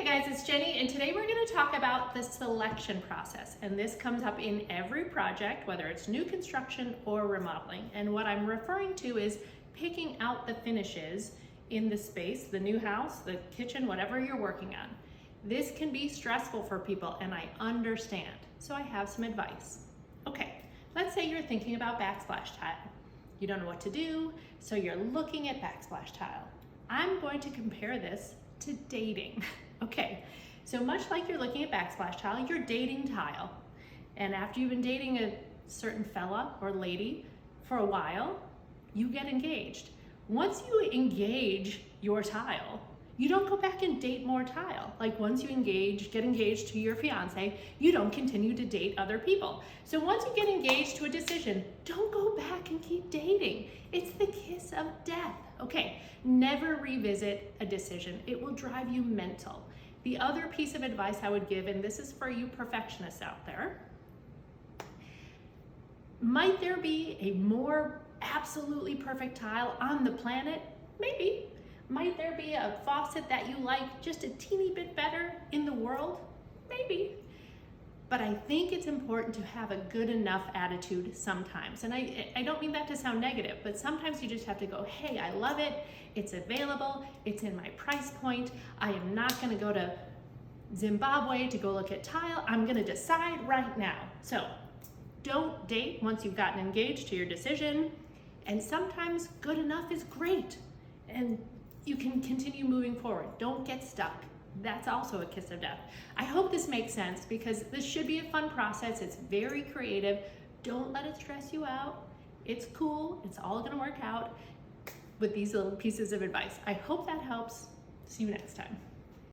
guys, it's Jenny, and today we're going to talk about the selection process. And this comes up in every project, whether it's new construction or remodeling. And what I'm referring to is picking out the finishes in the space, the new house, the kitchen, whatever you're working on. This can be stressful for people, and I understand. So I have some advice. Okay, let's say you're thinking about backsplash tile. You don't know what to do, so you're looking at backsplash tile. I'm going to compare this to dating. Okay, so much like you're looking at backsplash tile, you're dating tile. And after you've been dating a certain fella or lady for a while, you get engaged. Once you engage your tile, you don't go back and date more tile. Like once you get engaged to your fiance, you don't continue to date other people. So once you get engaged to a decision, don't go back and keep dating. It's the kiss of death. Okay, never revisit a decision. It will drive you mental. The other piece of advice I would give, and this is for you perfectionists out there, might there be a more absolutely perfect tile on the planet? Maybe. Might there be a faucet that you like just a teeny bit better in the world? Maybe. But I think it's important to have a good enough attitude sometimes. And I don't mean that to sound negative, but sometimes you just have to go, hey, I love it. It's available. It's in my price point. I am not going to go to Zimbabwe to go look at tile. I'm going to decide right now. So don't date once you've gotten engaged to your decision. And sometimes good enough is great. And you can continue moving forward. Don't get stuck. That's also a kiss of death. I hope this makes sense because this should be a fun process. It's very creative. Don't let it stress you out. It's cool. It's all gonna work out with these little pieces of advice. I hope that helps. See you next time.